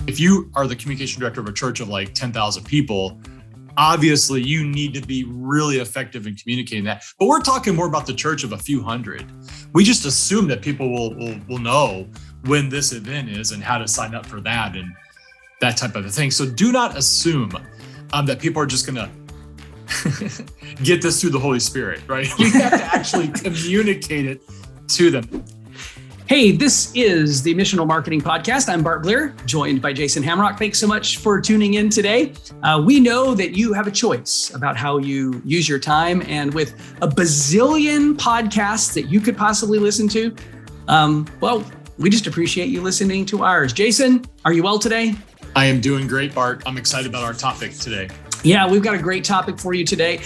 If you are the communication director of a church of like 10,000 people, obviously you need to be really effective in communicating that. But we're talking more about the church of a few hundred. We just assume that people will know when this event is and how to sign up for that and that type of a thing. So do not assume that people are just going to get this through the Holy Spirit, right? You have to actually communicate it to them. Hey, this is the Missional Marketing Podcast. I'm Bart Blair, joined by Jason Hamrock. Thanks so much for tuning in today. We know that you have a choice about how you use your time, and with a bazillion podcasts that you could possibly listen to, well, we just appreciate you listening to ours. Jason, are you well today? I am doing great, Bart. I'm excited about our topic today. Yeah, we've got a great topic for you today.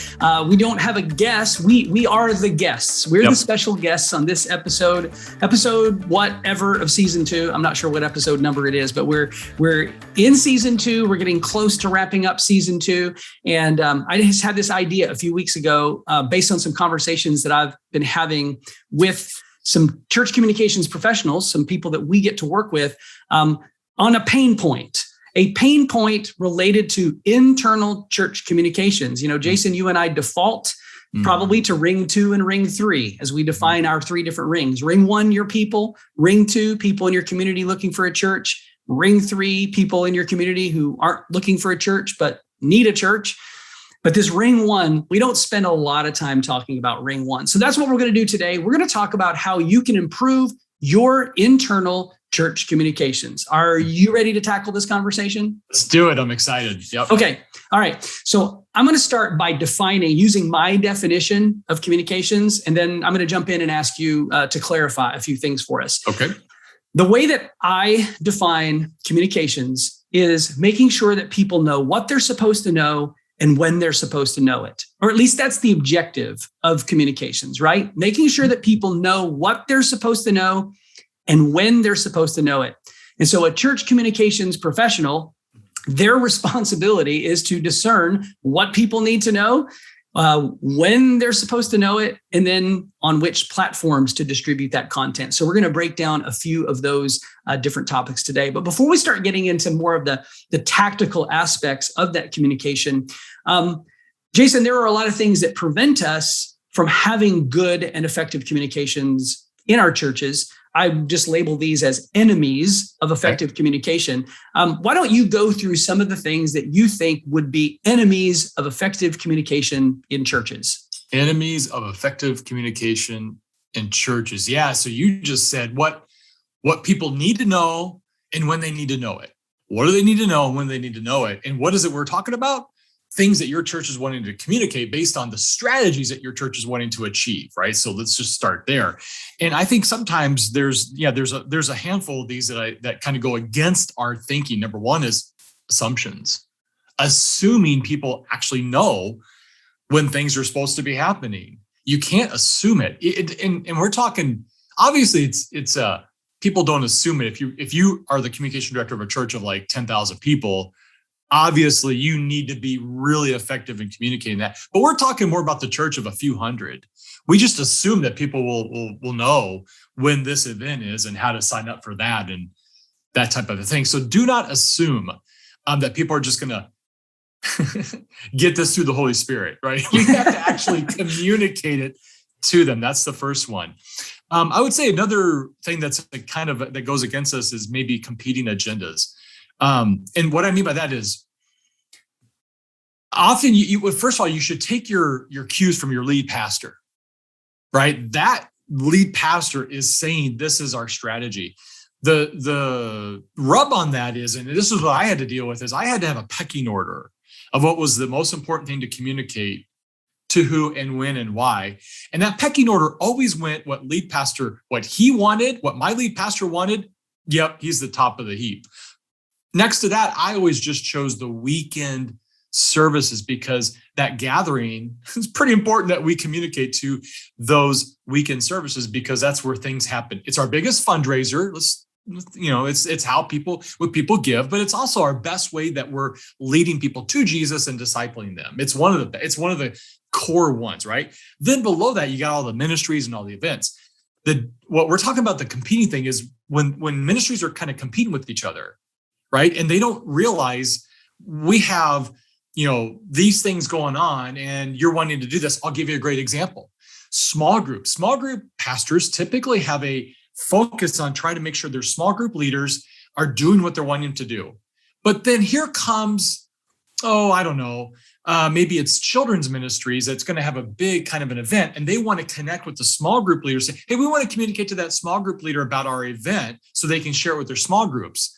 We don't have a guest. We are the guests. We're the special guests on this episode whatever of season 2. I'm not sure what episode number it is, but we're in season 2. We're getting close to wrapping up season 2. And I just had this idea a few weeks ago based on some conversations that I've been having with some church communications professionals, some people that we get to work with on a pain point. A pain point related to internal church communications. You know, Jason, you and I default probably to ring 2 and ring 3 as we define our 3 different rings. Ring 1, your people. Ring 2, people in your community looking for a church. Ring 3, people in your community who aren't looking for a church but need a church. But this ring 1, we don't spend a lot of time talking about ring 1. So that's what we're going to do today. We're going to talk about how you can improve your internal church communications. Are you ready to tackle this conversation? Let's do it. I'm excited. Yep. Okay. All right. So I'm going to start by using my definition of communications, and then I'm going to jump in and ask you to clarify a few things for us. Okay. The way that I define communications is making sure that people know what they're supposed to know and when they're supposed to know it. Or at least that's the objective of communications, right? Making sure that people know what they're supposed to know and when they're supposed to know it. And so a church communications professional, their responsibility is to discern what people need to know, when they're supposed to know it, and then on which platforms to distribute that content. So we're going to break down a few of those different topics today. But before we start getting into more of the tactical aspects of that communication, Jason, there are a lot of things that prevent us from having good and effective communications in our churches. I just label these as enemies of effective communication. Why don't you go through some of the things that you think would be enemies of effective communication in churches? Enemies of effective communication in churches. Yeah. So you just said what people need to know and when they need to know it. What do they need to know and when they need to know it? And what is it we're talking about? Things that your church is wanting to communicate based on the strategies that your church is wanting to achieve, right? So let's just start there. And I think sometimes there's a handful of these that kind of go against our thinking. Number one is assumptions, assuming people actually know when things are supposed to be happening. You can't assume it. And we're talking, obviously it's people don't assume it. If you are the communication director of a church of like 10,000 people, obviously, you need to be really effective in communicating that. But we're talking more about the church of a few hundred. We just assume that people will know when this event is and how to sign up for that and that type of a thing. So do not assume that people are just going to get this through the Holy Spirit, right? You have to actually communicate it to them. That's the first one. I would say another thing that's that goes against us is maybe competing agendas. And what I mean by that is often first of all, you should take your cues from your lead pastor, right? That lead pastor is saying, this is our strategy. The rub on that is, and this is what I had to deal with, is I had to have a pecking order of what was the most important thing to communicate to who and when and why. And that pecking order always went what he wanted, what my lead pastor wanted. Yep, he's the top of the heap. Next to that, I always just chose the weekend services because that gathering is pretty important that we communicate to those weekend services because that's where things happen. It's our biggest fundraiser. It's how people give, but it's also our best way that we're leading people to Jesus and discipling them. It's one of the core ones, right? Then below that, you got all the ministries and all the events. What we're talking about, the competing thing, is when ministries are kind of competing with each other, right? And they don't realize we have, these things going on and you're wanting to do this. I'll give you a great example. Small group pastors typically have a focus on trying to make sure their small group leaders are doing what they're wanting to do. But then here comes, I don't know, maybe it's children's ministries that's going to have a big kind of an event, and they want to connect with the small group leaders. Say, hey, we want to communicate to that small group leader about our event so they can share it with their small groups.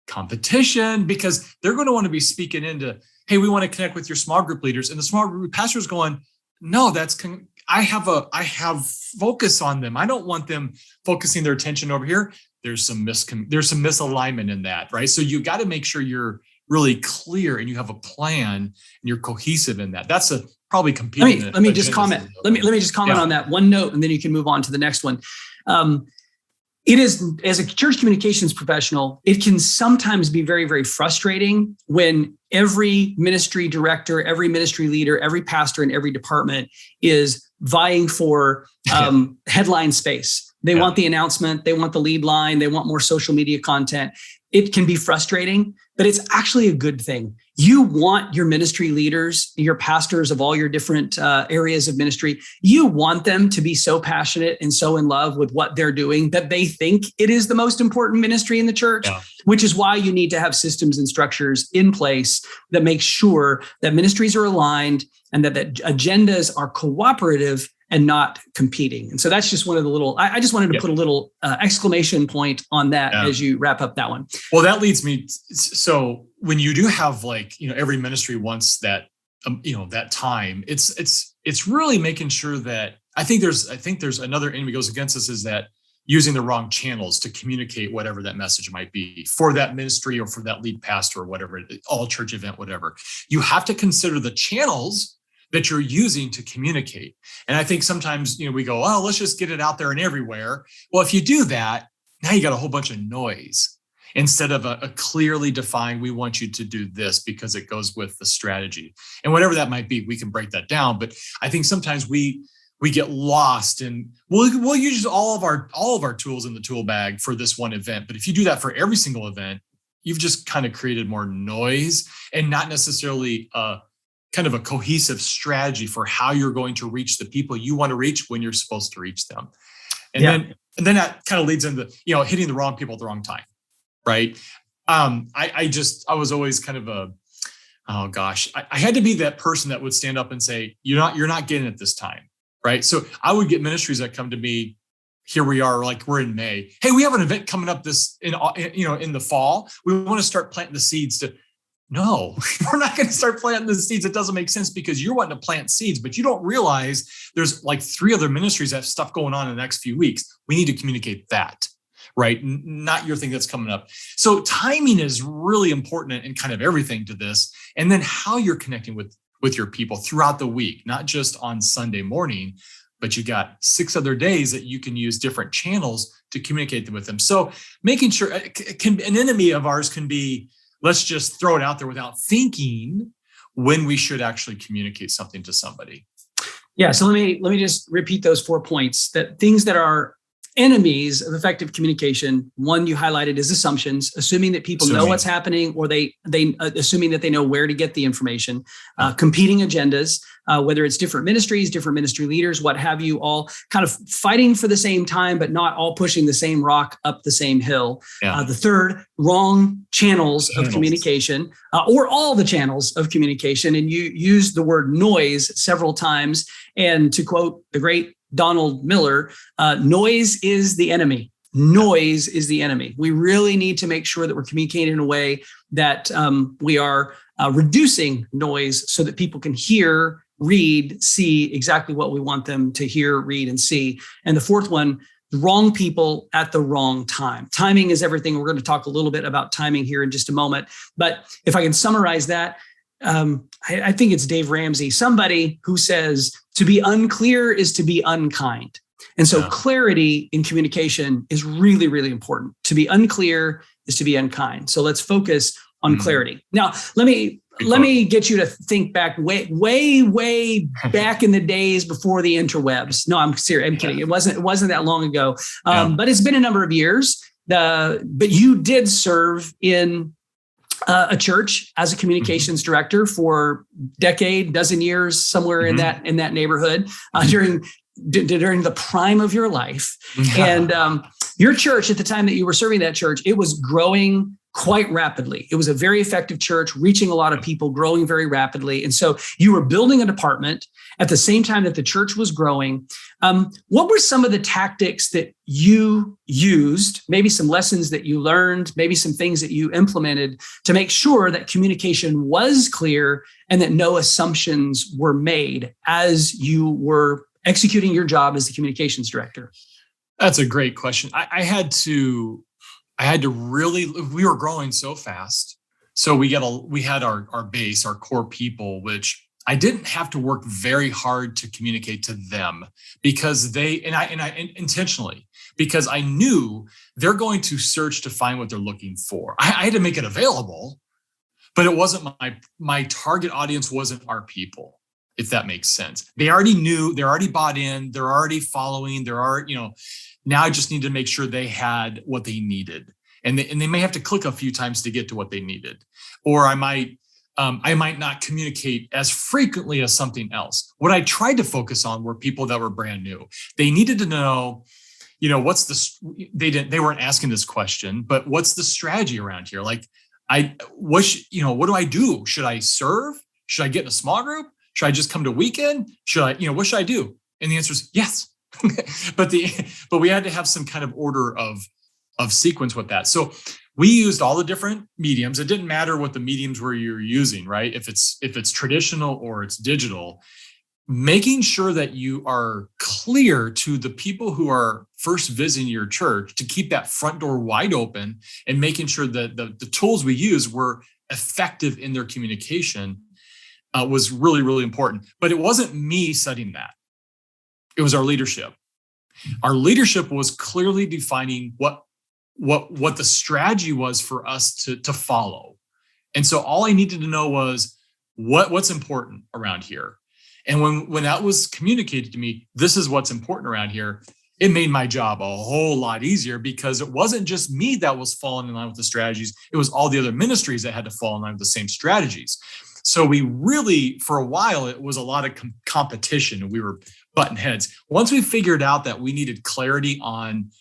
Competition, because they're going to want to be speaking into, hey, we want to connect with your small group leaders, and the small group pastor's going, no, I have focus on them. I don't want them focusing their attention over here. There's some misalignment in that, right? So you got to make sure you're really clear and you have a plan and you're cohesive in that. That's probably competing. Let me just comment. Let me just comment on that one note, and then you can move on to the next one. It is, as a church communications professional, it can sometimes be very, very frustrating when every ministry director, every ministry leader, every pastor in every department is vying for headline space. They want the announcement, they want the lead line, they want more social media content. It can be frustrating, but it's actually a good thing. You want your ministry leaders, your pastors of all your different areas of ministry, you want them to be so passionate and so in love with what they're doing that they think it is the most important ministry in the church, which is why you need to have systems and structures in place that make sure that ministries are aligned and that agendas are cooperative and not competing. And so that's just one of the little, I just wanted to put a little exclamation point on that as you wrap up that one. Well, that leads me, so when you do have every ministry wants that, that time, it's really making sure that, I think there's another enemy goes against us, is that using the wrong channels to communicate whatever that message might be for that ministry or for that lead pastor or whatever, all church event, whatever. You have to consider the channels that you're using to communicate. And I think sometimes, we go, oh, let's just get it out there and everywhere. Well, if you do that, now you got a whole bunch of noise instead of a clearly defined, we want you to do this because it goes with the strategy. And whatever that might be, we can break that down. But I think sometimes we get lost and we'll use all of our tools in the tool bag for this one event. But if you do that for every single event, you've just kind of created more noise and not necessarily kind of a cohesive strategy for how you're going to reach the people you want to reach when you're supposed to reach them. And then that kind of leads into, hitting the wrong people at the wrong time. Right. I was always kind of I had to be that person that would stand up and say, you're not getting it this time. Right. So I would get ministries that come to me. Here we are, like we're in May. Hey, we have an event coming up in the fall. We want to start planting the seeds to. No, we're not going to start planting the seeds. It doesn't make sense because you're wanting to plant seeds, but you don't realize there's like 3 other ministries that have stuff going on in the next few weeks. We need to communicate that, right? Not your thing that's coming up. So timing is really important in kind of everything to this. And then how you're connecting with your people throughout the week, not just on Sunday morning, but you got 6 other days that you can use different channels to communicate with them. So making sure an enemy of ours can be, let's just throw it out there without thinking when we should actually communicate something to somebody. Yeah. So let me just repeat those 4 points. That things that are enemies of effective communication. One you highlighted is assumptions, assuming that people know what's happening, or they assuming that they know where to get the information. Competing agendas, whether it's different ministries, different ministry leaders, what have you, all kind of fighting for the same time, but not all pushing the same rock up the same hill. The third, wrong channels of communication, or all the channels of communication. And you used the word noise several times. And to quote the great Donald Miller, noise is the enemy. Noise is the enemy. We really need to make sure that we're communicating in a way that we are reducing noise so that people can hear, read, see exactly what we want them to hear, read, and see. And the fourth one, the wrong people at the wrong time. Timing is everything. We're going to talk a little bit about timing here in just a moment. But if I can summarize that, I think it's Dave Ramsey, somebody who says to be unclear is to be unkind. And so clarity in communication is really, really important. To be unclear is to be unkind. So let's focus on clarity. Now, let me get you to think back way back in the days before the interwebs. No, I'm serious. I'm kidding. It wasn't that long ago. But it's been a number of years. but you did serve in a church as a communications director for dozen years, somewhere in that neighborhood during the prime of your life. And your church, at the time that you were serving that church, it was growing quite rapidly. It was a very effective church, reaching a lot of people, growing very rapidly. And so you were building a department at the same time that the church was growing. What were some of the tactics that you used, maybe some lessons that you learned, maybe some things that you implemented to make sure that communication was clear and that no assumptions were made as you were executing your job as the communications director? That's a great question. I had to really, we were growing so fast. So we had our base, our core people, which I didn't have to work very hard to communicate to them because I intentionally, because I knew they're going to search to find what they're looking for. I had to make it available, but it wasn't my target audience wasn't our people, if that makes sense. They already knew, they're already bought in, they're already following, now I just need to make sure they had what they needed. And they may have to click a few times to get to what they needed. Or I might not communicate as frequently as something else. What I tried to focus on were people that were brand new. They needed to know, they weren't asking this question, but what's the strategy around here? Like, what do I do? Should I serve? Should I get in a small group? Should I just come to weekend? What should I do? And the answer is yes. but we had to have some kind of order of sequence with that. So we used all the different mediums. It didn't matter what the mediums were you're using, right? If it's traditional or it's digital, making sure that you are clear to the people who are first visiting your church to keep that front door wide open and making sure that the tools we use were effective in their communication was really, really important. But it wasn't me setting that. It was our leadership. Our leadership was clearly defining what the strategy was for us to follow. And so all I needed to know was what's important around here. And when that was communicated to me, this is what's important around here, it made my job a whole lot easier because it wasn't just me that was falling in line with the strategies. It was all the other ministries that had to fall in line with the same strategies. So we really, for a while, it was a lot of competition and we were butting heads. Once we figured out that we needed clarity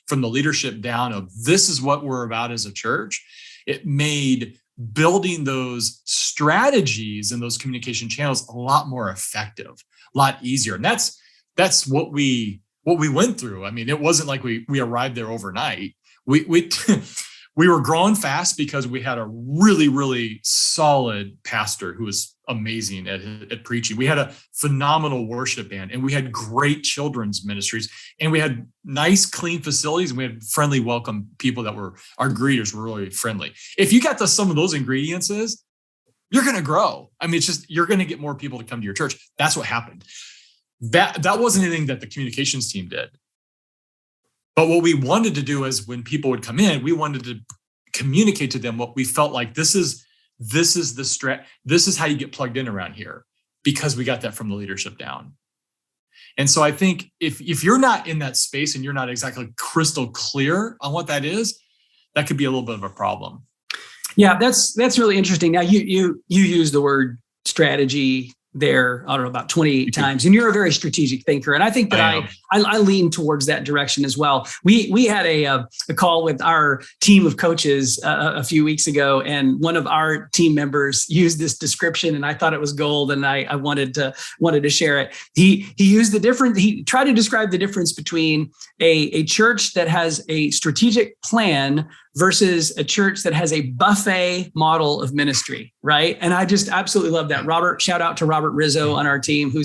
from the leadership down of this is what we're about as a church, it made building those strategies and those communication channels a lot more effective, a lot easier. And that's what we went through. I mean, it wasn't like we arrived there overnight. We were growing fast because we had a really, really solid pastor who was amazing at preaching. We had a phenomenal worship band and we had great children's ministries and we had nice, clean facilities and we had friendly, welcome people that were, our greeters were really friendly. If you got some of those ingredients, you're going to grow. I mean, it's just, you're going to get more people to come to your church. That's what happened. That wasn't anything that the communications team did. But what we wanted to do is when people would come in, we wanted to communicate to them what we felt like this is how you get plugged in around here because we got that from the leadership down. And so I think if you're not in that space and you're not exactly crystal clear on what that is, that could be a little bit of a problem. Yeah, that's really interesting. Now you use the word strategy there, I don't know, about 28 times. And you're a very strategic thinker. And I think that I lean towards that direction as well. We had a call with our team of coaches a few weeks ago, and one of our team members used this description and I thought it was gold and I wanted to share it. He tried to describe the difference between a church that has a strategic plan versus a church that has a buffet model of ministry, right? And I just absolutely love that. Shout out to Robert Rizzo on our team, who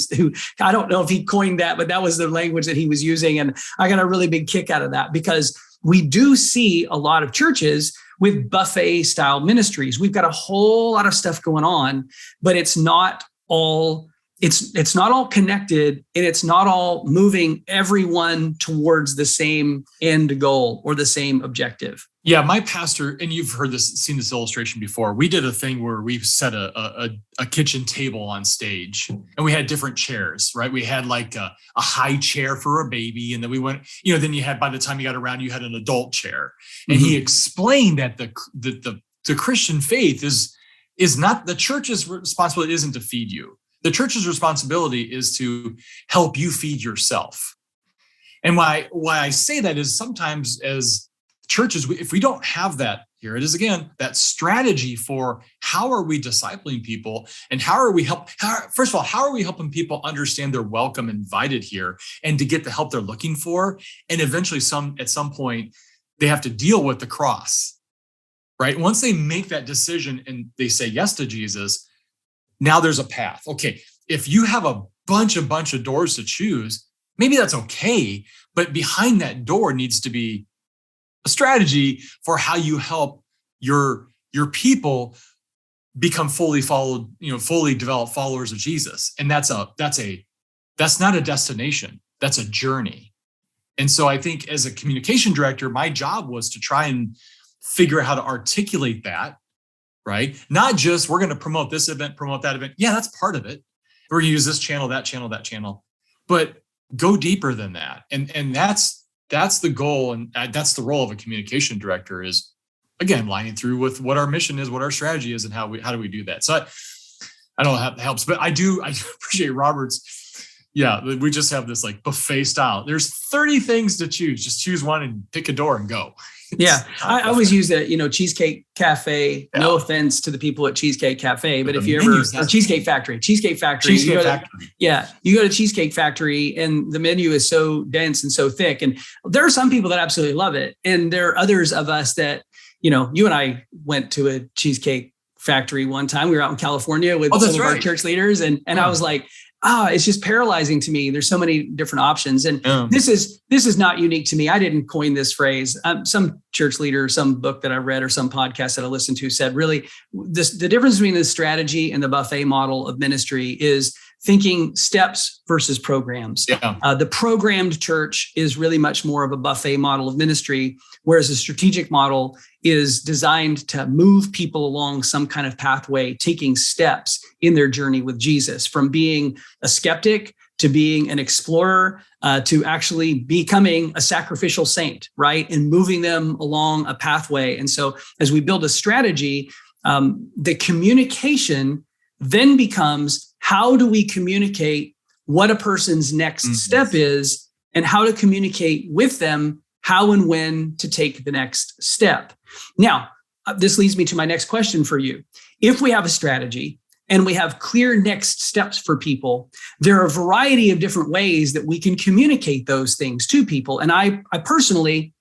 I don't know if he coined that, but that was the language that he was using. And I got a really big kick out of that because we do see a lot of churches with buffet style ministries. We've got a whole lot of stuff going on, but it's not all connected and it's not all moving everyone towards the same end goal or the same objective. Yeah, my pastor, and you've seen this illustration before. We did a thing where we set a kitchen table on stage, and we had different chairs, right? We had like a high chair for a baby, and then we went, then you had, by the time you got around, you had an adult chair. And he explained that the Christian faith is not, the church's responsibility isn't to feed you. The church's responsibility is to help you feed yourself. And why I say that is sometimes as churches, if we don't have that, here it is again, that strategy for how are we discipling people, and how are we helping people understand they're welcome, invited here, and to get the help they're looking for, and eventually at some point they have to deal with the cross, right? Once they make that decision and they say yes to Jesus, now there's a path. Okay, if you have a bunch of doors to choose, maybe that's okay, but behind that door needs to be a strategy for how you help your people become fully developed followers of Jesus. And that's not a destination, that's a journey. And so I think as a communication director, my job was to try and figure out how to articulate that, right? Not just we're going to promote this event, promote that event. Yeah, that's part of it. We're going to use this channel, that channel, but go deeper than that. And that's the goal, and that's the role of a communication director, is again lining through with what our mission is, what our strategy is, and how do we do that. So I don't know how that helps, but I do appreciate Robert's. Yeah, we just have this like buffet style. There's 30 things to choose. Just choose one and pick a door and go. Yeah, I always use that, Cheesecake Cafe. Yeah. No offense to the people at Cheesecake Cafe, but if you ever, or Cheesecake Factory. You go to Cheesecake Factory and the menu is so dense and so thick. And there are some people that absolutely love it. And there are others of us that, you and I went to a Cheesecake Factory one time. We were out in California with some of our church leaders. And I was like, it's just paralyzing to me. There's so many different options. And this is not unique to me. I didn't coin this phrase. Some church leader, some book that I read, or some podcast that I listened to said, really, the difference between the strategy and the buffet model of ministry is thinking steps versus programs. Yeah. The programmed church is really much more of a buffet model of ministry, whereas a strategic model is designed to move people along some kind of pathway, taking steps in their journey with Jesus, from being a skeptic to being an explorer, to actually becoming a sacrificial saint, right? And moving them along a pathway. And so as we build a strategy, the communication then becomes, how do we communicate what a person's next step is, and how to communicate with them how and when to take the next step. Now, this leads me to my next question for you. If we have a strategy and we have clear next steps for people, there are a variety of different ways that we can communicate those things to people. And I personally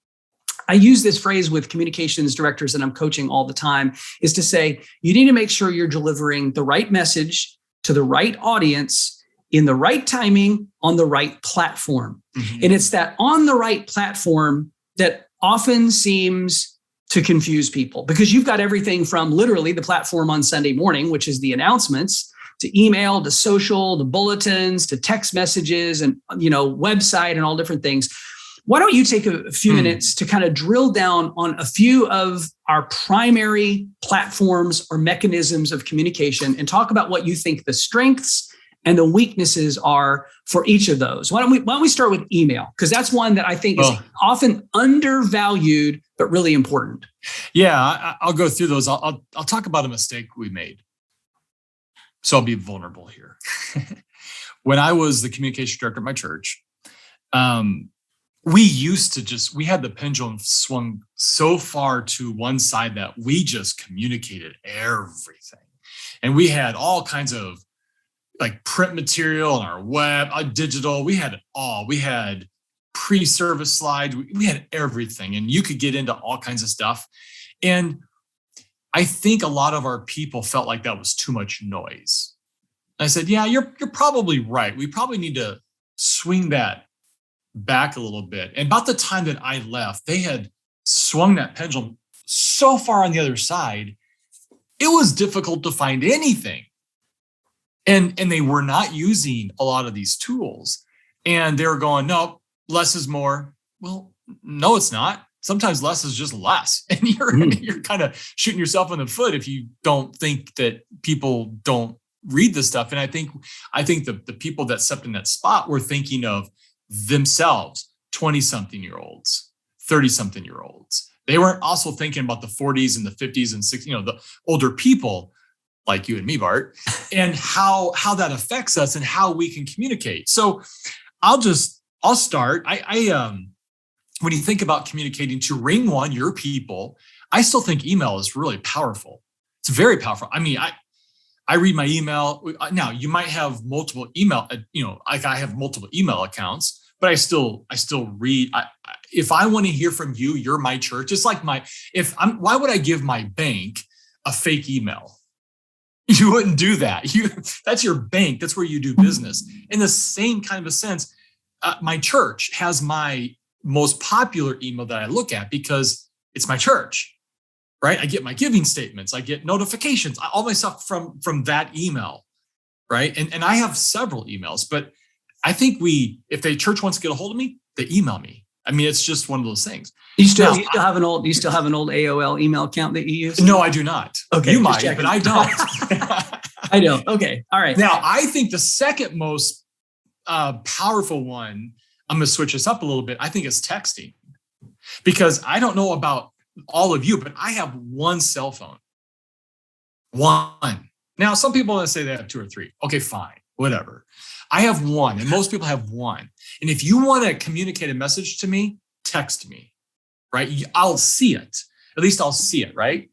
use this phrase with communications directors that I'm coaching all the time, is to say, you need to make sure you're delivering the right message to the right audience in the right timing on the right platform. Mm-hmm. And it's that on the right platform that often seems to confuse people, because you've got everything from literally the platform on Sunday morning, which is the announcements, to email, to social, to bulletins, to text messages, and website, and all different things. Why don't you take a few minutes to kind of drill down on a few of our primary platforms or mechanisms of communication, and talk about what you think the strengths and the weaknesses are for each of those. Why don't we start with email? Because that's one that I think is often undervalued, but really important. Yeah, I'll go through those. I'll talk about a mistake we made. So I'll be vulnerable here. When I was the communication director at my church, we had the pendulum swung so far to one side that we just communicated everything. And we had all kinds of like print material on our web, digital. We had it all. We had pre-service slides. We had everything. And you could get into all kinds of stuff. And I think a lot of our people felt like that was too much noise. And I said, yeah, you're probably right. We probably need to swing that back a little bit. And about the time that I left, they had swung that pendulum so far on the other side, it was difficult to find anything. And they were not using a lot of these tools. And they were going, no, less is more. Well, no, it's not. sometimes less is just less. And you're kind of shooting yourself in the foot if you don't think that people don't read this stuff. And I think the people that stepped in that spot were thinking of themselves, 20-something-year-olds, 30-something-year-olds. They weren't also thinking about the 40s and the 50s and 60s, the older people like you and me, Bart, and how that affects us and how we can communicate. So I'll start. When you think about communicating to ring one, your people, I still think email is really powerful. It's very powerful. I mean, I read my email. Now you might have multiple email, like I have multiple email accounts, but I still read. If I want to hear from you, you're my church. It's like why would I give my bank a fake email? You wouldn't do that. That's your bank. That's where you do business. In the same kind of a sense, my church has my most popular email that I look at because it's my church, right? I get my giving statements. I get notifications, all my stuff from that email, right? And I have several emails, but I think if the church wants to get a hold of me, they email me. I mean, it's just one of those things. Do you still have an old AOL email account that you use? No, I do not. Okay, you might, but I don't. I don't. Okay, all right. Now, I think the second most powerful one, I'm going to switch this up a little bit. I think it's texting, because I don't know about all of you, but I have one cell phone. One. Now, some people want to say they have two or three. Okay, fine, whatever. I have one, and most people have one. And if you want to communicate a message to me, text me, right? I'll see it. At least I'll see it, right?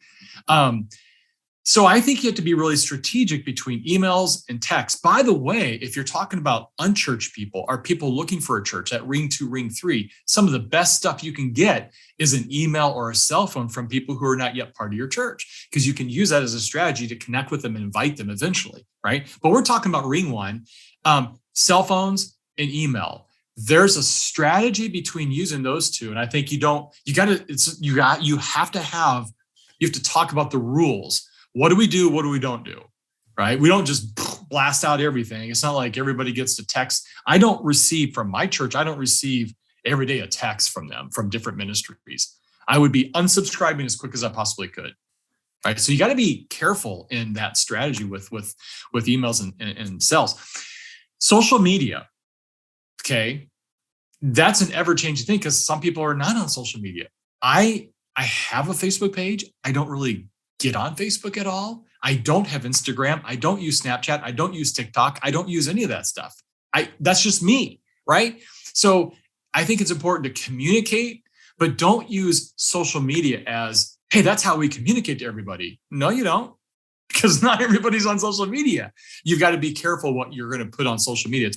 So I think you have to be really strategic between emails and text. By the way, if you're talking about unchurched people or people looking for a church, that ring 2, ring 3, some of the best stuff you can get is an email or a cell phone from people who are not yet part of your church, because you can use that as a strategy to connect with them and invite them eventually, right? But we're talking about ring 1, cell phones and email. There's a strategy between using those two. And I think you have to talk about the rules. What do we do? What do we don't do? Right? We don't just blast out everything. It's not like everybody gets to text. I don't receive from my church. I don't receive every day a text from them, from different ministries. I would be unsubscribing as quick as I possibly could. Right? So you got to be careful in that strategy with emails and cells. Social media. Okay. That's an ever-changing thing, because some people are not on social media. I have a Facebook page. I don't really get on Facebook at all. I don't have Instagram. I don't use Snapchat. I don't use TikTok. I don't use any of that stuff. That's just me, right? So I think it's important to communicate, but don't use social media as, hey, that's how we communicate to everybody. No, you don't, because not everybody's on social media. You've got to be careful what you're going to put on social media.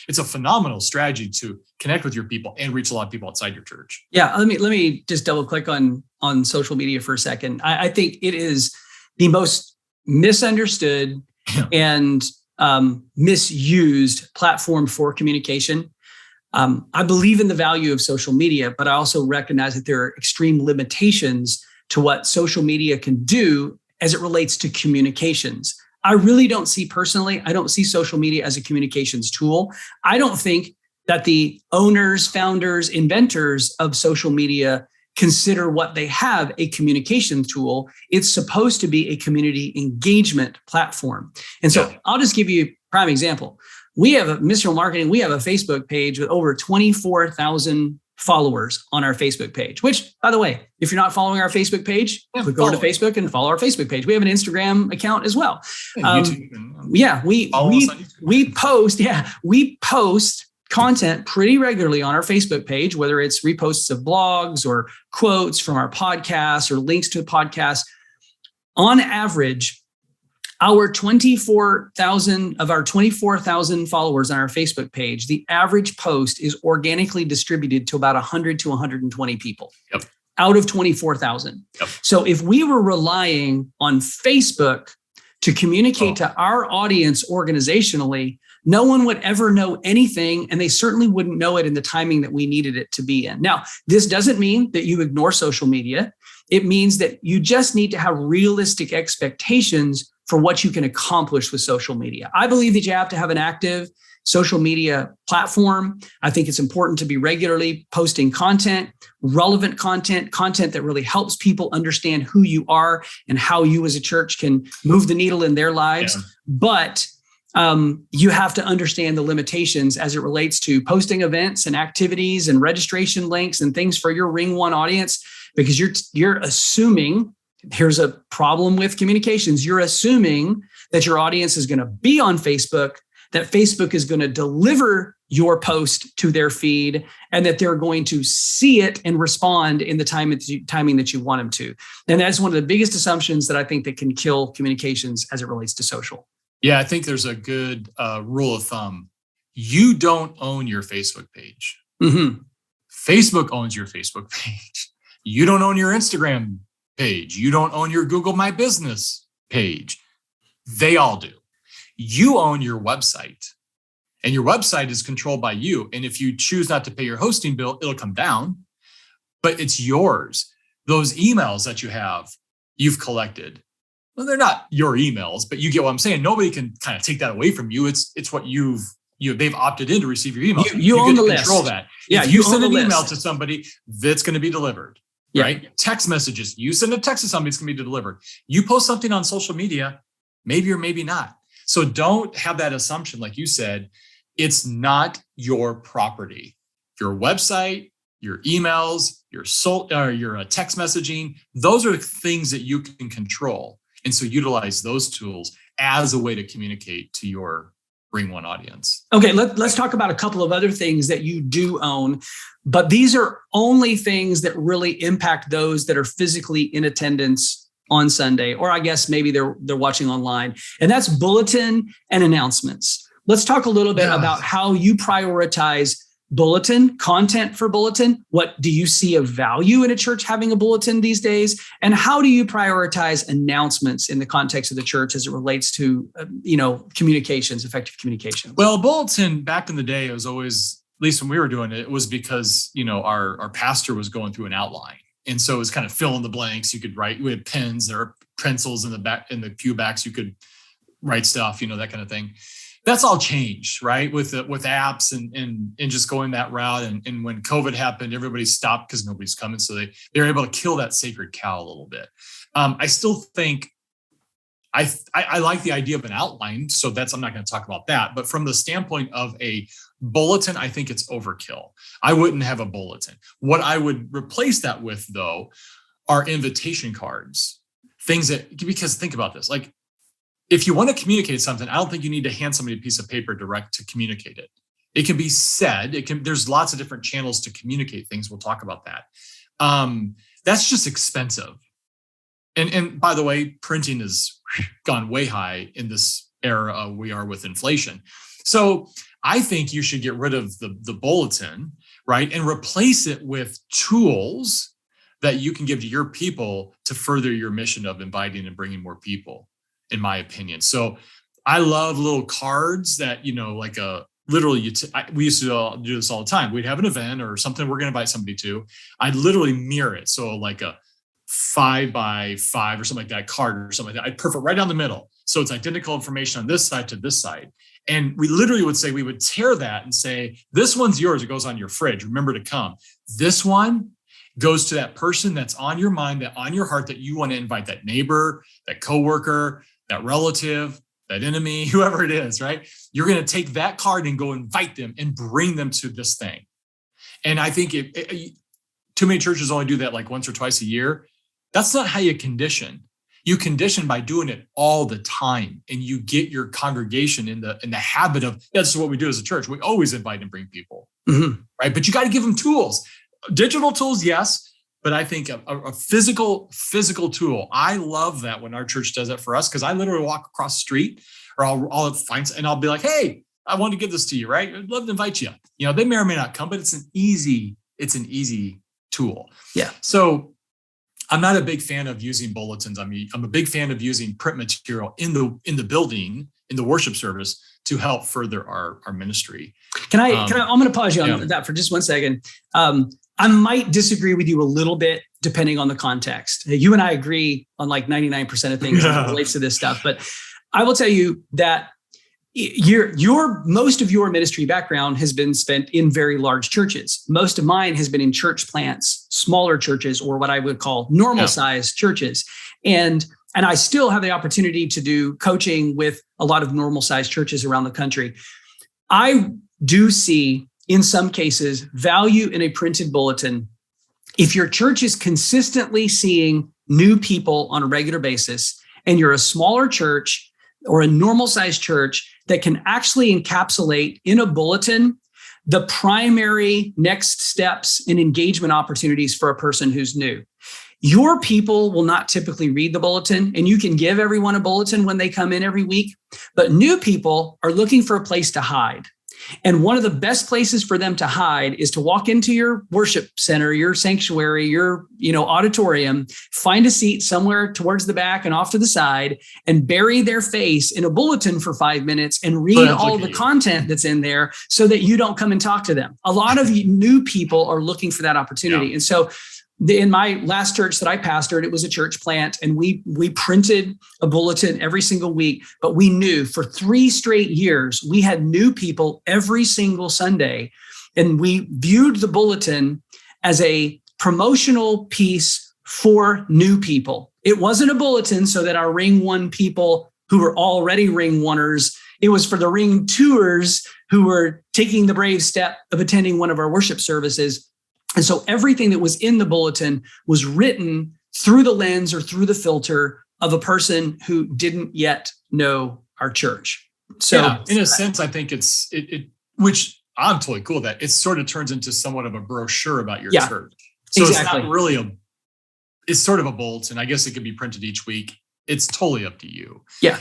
It's a phenomenal strategy to connect with your people and reach a lot of people outside your church. Yeah, let me just double click on social media for a second. I think it is the most misunderstood and misused platform for communication. I believe in the value of social media, but I also recognize that there are extreme limitations to what social media can do as it relates to communications. I don't see social media as a communications tool. I don't think that the owners, founders, inventors of social media consider what they have a communication tool. It's supposed to be a community engagement platform. And so I'll just give you a prime example. We have Missional Marketing. We have a Facebook page with over 24,000 followers on our Facebook page, which, by the way, if you're not following our Facebook page, click over to Facebook and follow our Facebook page. We have an Instagram account as well. We post content pretty regularly on our Facebook page, whether it's reposts of blogs or quotes from our podcasts or links to podcasts. On average, our 24,000 followers on our Facebook page, the average post is organically distributed to about 100 to 120 people out of 24,000. So if we were relying on Facebook to communicate to our audience organizationally, no one would ever know anything, and they certainly wouldn't know it in the timing that we needed it to be in. Now, this doesn't mean that you ignore social media. It means that you just need to have realistic expectations for what you can accomplish with social media. I believe that you have to have an active social media platform. I think it's important to be regularly posting content, relevant content, content that really helps people understand who you are and how you as a church can move the needle in their lives. Yeah. But you have to understand the limitations as it relates to posting events and activities and registration links and things for your Ring One audience, because you're assuming, here's a problem with communications. You're assuming that your audience is going to be on Facebook, that Facebook is going to deliver your post to their feed, and that they're going to see it and respond in the timing that you want them to. And that's one of the biggest assumptions that I think that can kill communications as it relates to social. Yeah, I think there's a good rule of thumb. You don't own your Facebook page. Mm-hmm. Facebook owns your Facebook page. You don't own your Instagram page. You don't own your Google My Business page. They all do. You own your website, and your website is controlled by you. And if you choose not to pay your hosting bill, it'll come down, but it's yours. Those emails that you've collected, well, they're not your emails, but you get what I'm saying. Nobody can kind of take that away from you. It's what they've opted in to receive your email. You own the list. Control that. Yeah, if you send an email to somebody, that's going to be delivered. Yeah. Right? Text messages. You send a text to somebody, it's going to be delivered. You post something on social media, maybe or maybe not. So don't have that assumption, like you said, it's not your property. Your website, your emails, your text messaging, those are things that you can control. And so utilize those tools as a way to communicate to your Ring One audience. Okay, let's talk about a couple of other things that you do own, but these are only things that really impact those that are physically in attendance on Sunday, or I guess maybe they're watching online, and that's Bulletin and announcements. Let's talk a little bit about how you prioritize Bulletin, content for Bulletin. What do you see of value in a church having a Bulletin these days? And how do you prioritize announcements in the context of the church as it relates to, communications, effective communication? Well, Bulletin back in the day, it was always, at least when we were doing it, it was because, our pastor was going through an outline. And so it was kind of fill in the blanks. You could write, we had pens, there are pencils in the back, in the pew backs, you could write stuff, that kind of thing. That's all changed, right? With apps and just going that route. And when COVID happened, everybody stopped because nobody's coming. So they were able to kill that sacred cow a little bit. I still think I like the idea of an outline. So I'm not going to talk about that. But from the standpoint of a bulletin, I think it's overkill. I wouldn't have a bulletin. What I would replace that with, though, are invitation cards. Because think about this, like, if you want to communicate something, I don't think you need to hand somebody a piece of paper direct to communicate it. It can be said. There's lots of different channels to communicate things. We'll talk about that. That's just expensive. And by the way, printing has gone way high in this era we are with inflation. So I think you should get rid of the bulletin, right, and replace it with tools that you can give to your people to further your mission of inviting and bringing more people, in my opinion. So I love little cards that, we used to do this all the time. We'd have an event or something we're going to invite somebody to. I'd literally mirror it. So like a 5x5 or something like that card or something like that. I'd perfect right down the middle. So it's identical information on this side to this side. And we literally we would tear that and say, this one's yours. It goes on your fridge. Remember to come. This one goes to that person that's on your mind, that on your heart, that you want to invite, that neighbor, that coworker, that relative, that enemy, whoever it is, right? You're going to take that card and go invite them and bring them to this thing. And I think too many churches only do that like once or twice a year. That's not how you condition. You condition by doing it all the time, and you get your congregation in the habit of, this is what we do as a church. We always invite and bring people, right? But you got to give them tools. Digital tools, yes, but I think a physical tool. I love that when our church does that for us, because I literally walk across the street, or I'll find, and I'll be like, hey, I want to give this to you, right? I'd love to invite you. They may or may not come, but it's an easy tool. Yeah. So I'm not a big fan of using bulletins. I'm a big fan of using print material in the building, in the worship service, to help further our ministry. I'm going to pause you on that for just 1 second. I might disagree with you a little bit, depending on the context. You and I agree on like 99% of things as it relates to this stuff. But I will tell you that most of your ministry background has been spent in very large churches. Most of mine has been in church plants, smaller churches, or what I would call normal sized churches. And I still have the opportunity to do coaching with a lot of normal sized churches around the country. I do see, in some cases, value in a printed bulletin. If your church is consistently seeing new people on a regular basis, and you're a smaller church or a normal sized church that can actually encapsulate in a bulletin the primary next steps and engagement opportunities for a person who's new. Your people will not typically read the bulletin, and you can give everyone a bulletin when they come in every week, but new people are looking for a place to hide. And one of the best places for them to hide is to walk into your worship center, your sanctuary, your auditorium, find a seat somewhere towards the back and off to the side, and bury their face in a bulletin for 5 minutes and read all of the content that's in there so that you don't come and talk to them. A lot of new people are looking for that opportunity. And so in my last church that I pastored, it was a church plant, and we printed a bulletin every single week, but we knew for 3 straight years, we had new people every single Sunday. And we viewed the bulletin as a promotional piece for new people. It wasn't a bulletin so that our Ring 1 people who were already Ring 1ers, it was for the Ring 2ers who were taking the brave step of attending one of our worship services. And so everything that was in the bulletin was written through the lens or through the filter of a person who didn't yet know our church. So in a sense, I think it's which I'm totally cool with that. It sort of turns into somewhat of a broshure about your church. So It's not really it's sort of a bulletin. I guess it could be printed each week. It's totally up to you. Yeah.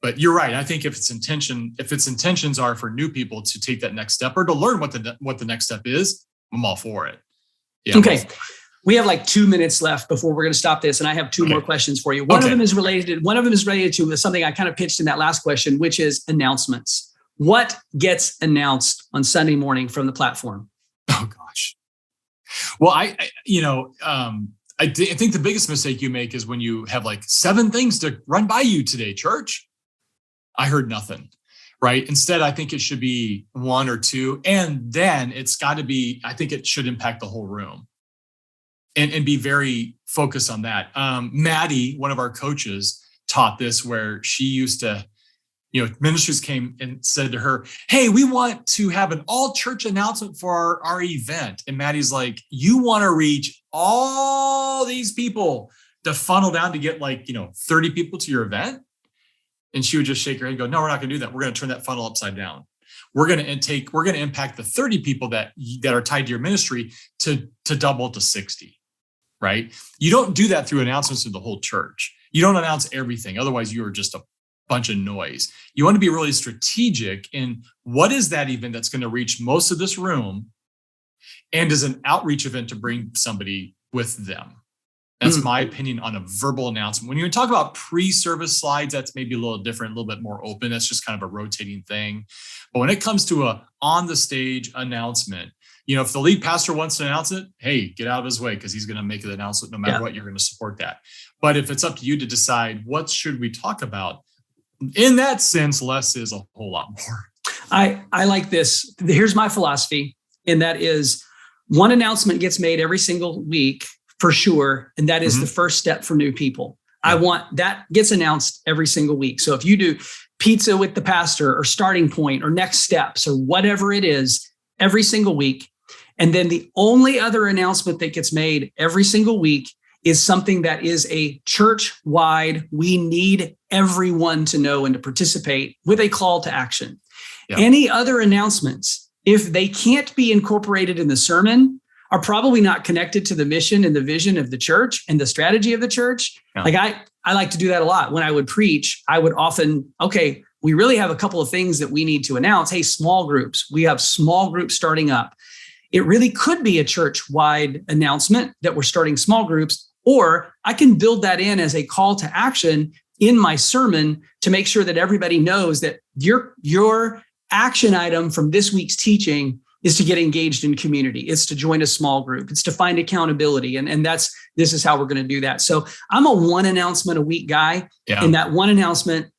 But you're right. I think if its intentions are for new people to take that next step or to learn what the next step is, I'm all for it. Yeah. Okay. We have like 2 minutes left before we're going to stop this. And I have 2 more questions for you. One of them is related to something I kind of pitched in that last question, which is announcements. What gets announced on Sunday morning from the platform? Oh gosh. Well, I think the biggest mistake you make is when you have like 7 things to run by you today, church. I heard nothing. Right. Instead, I think it should be 1 or 2. And then it's got to be, I think it should impact the whole room and be very focused on that. Maddie, one of our coaches, taught this where she used to, ministers came and said to her, hey, we want to have an all church announcement for our event. And Maddie's like, you want to reach all these people to funnel down to get 30 people to your event? And she would just shake her head and go, no, we're not going to do that. We're going to turn that funnel upside down. We're going to impact the 30 people that are tied to your ministry to double to 60, right? You don't do that through announcements to the whole church. You don't announce everything. Otherwise, you are just a bunch of noise. You want to be really strategic in what is that event that's going to reach most of this room and is an outreach event to bring somebody with them. That's my opinion on a verbal announcement. When you talk about pre-service slides, that's maybe a little different, a little bit more open. That's just kind of a rotating thing. But when it comes to a on the stage announcement, if the lead pastor wants to announce it, hey, get out of his way because he's going to make the announcement no matter what. You're going to support that. But if it's up to you to decide what should we talk about, in that sense, less is a whole lot more. I like this. Here's my philosophy, and that is one announcement gets made every single week. For sure. And that is the first step for new people. I want that gets announced every single week. So if you do pizza with the pastor or starting point or next steps or whatever it is every single week, and then the only other announcement that gets made every single week is something that is a church-wide, we need everyone to know and to participate with a call to action. Yeah. Any other announcements, if they can't be incorporated in the sermon, are probably not connected to the mission and the vision of the church and the strategy of the church. Yeah. Like I like to do that a lot. When I would preach, I would often, we really have a couple of things that we need to announce. Hey, small groups. We have small groups starting up. It really could be a church-wide announcement that we're starting small groups, or I can build that in as a call to action in my sermon to make sure that everybody knows that your action item from this week's teaching is to get engaged in community. It's to join a small group. It's to find accountability. And this is how we're going to do that. So I'm a 1 announcement a week guy. Yeah. And that 1 announcement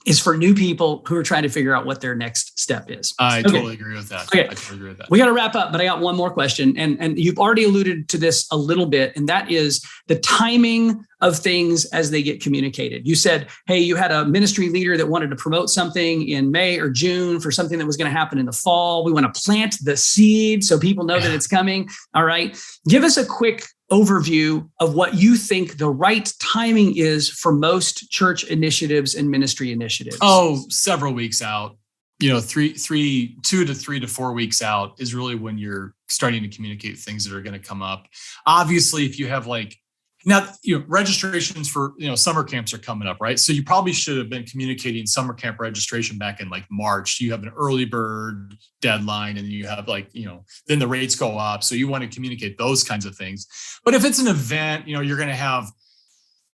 is for new people who are trying to figure out what their next step is. I totally agree with that. Okay. I totally agree with that. We got to wrap up, but I got one more question. And you've already alluded to this a little bit, and that is the timing of things as they get communicated. You said, hey, you had a ministry leader that wanted to promote something in May or June for something that was going to happen in the fall. We want to plant the seed so people know that it's coming. All right. Give us a quick overview of what you think the right timing is for most church initiatives and ministry initiatives. Oh, several weeks out. 2 to 3 to 4 weeks out is really when you're starting to communicate things that are going to come up. Obviously, if you have registrations for, summer camps are coming up, right? So you probably should have been communicating summer camp registration back in March. You have an early bird deadline, and you have then the rates go up. So you want to communicate those kinds of things. But if it's an event, you're going to have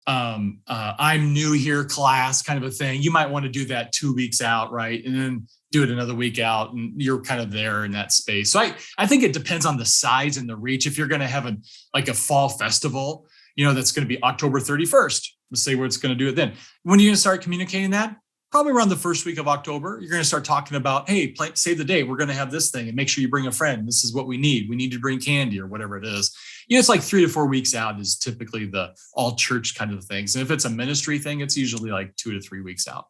I'm new here class kind of a thing. You might want to do that 2 weeks out, right? And then do it another week out, and you're kind of there in that space. So I think it depends on the size and the reach. If you're going to have a fall festival, that's going to be October 31st. Let's say where it's going to do it then. When are you going to start communicating that? Probably around the first week of October. You're going to start talking about, hey, save the date. We're going to have this thing, and make sure you bring a friend. This is what we need. We need to bring candy or whatever it is. It's 3 to 4 weeks out is typically the all church kind of things. And if it's a ministry thing, it's usually 2 to 3 weeks out.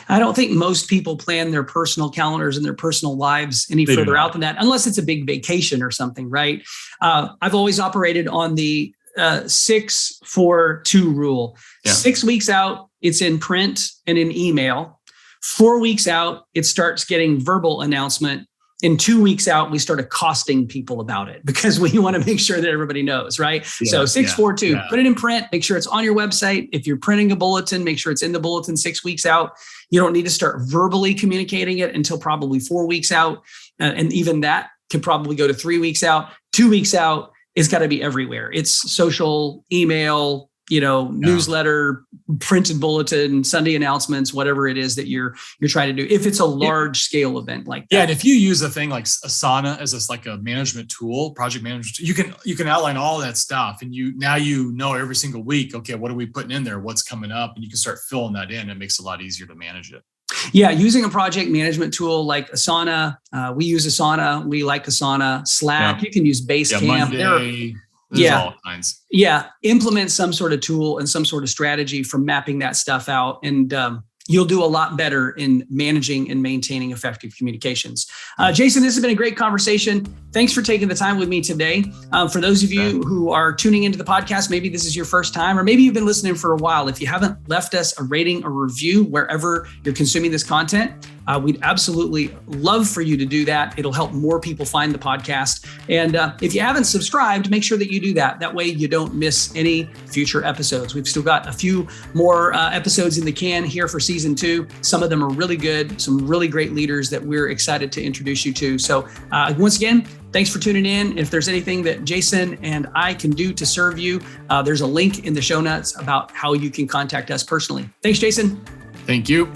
I don't think most people plan their personal calendars and their personal lives any further out than that, unless it's a big vacation or something, right? I've always operated on the 6-4-2 rule. Yeah. 6 weeks out, it's in print and in email. 4 weeks out, it starts getting verbal announcement. In 2 weeks out, we start accosting people about it because we want to make sure that everybody knows, right? Yeah, so 6-4-2, put it in print, make sure it's on your website. If you're printing a bulletin, make sure it's in the bulletin 6 weeks out. You don't need to start verbally communicating it until probably 4 weeks out. And even that could probably go to 3 weeks out. 2 weeks out, it's got to be everywhere. It's social, email, newsletter, printed bulletin, Sunday announcements, whatever it is that you're trying to do. If it's a large scale event like that. Yeah, and if you use a thing like Asana as a management tool, project management, you can outline all that stuff, and you know every single week, okay, what are we putting in there? What's coming up? And you can start filling that in. It makes it a lot easier to manage it. Yeah, using a project management tool like Asana, we use Asana. We like Asana. Slack, you can use Basecamp. Monday. There's all kinds. Yeah. Implement some sort of tool and some sort of strategy for mapping that stuff out. And you'll do a lot better in managing and maintaining effective communications. Jason, this has been a great conversation. Thanks for taking the time with me today. For those of you who are tuning into the podcast, maybe this is your first time, or maybe you've been listening for a while. If you haven't left us a rating or review wherever you're consuming this content, we'd absolutely love for you to do that. It'll help more people find the podcast. And if you haven't subscribed, make sure that you do that. That way you don't miss any future episodes. We've still got a few more episodes in the can here for season 2. Some of them are really good, some really great leaders that we're excited to introduce you to. So once again, thanks for tuning in. If there's anything that Jason and I can do to serve you, there's a link in the show notes about how you can contact us personally. Thanks, Jason. Thank you.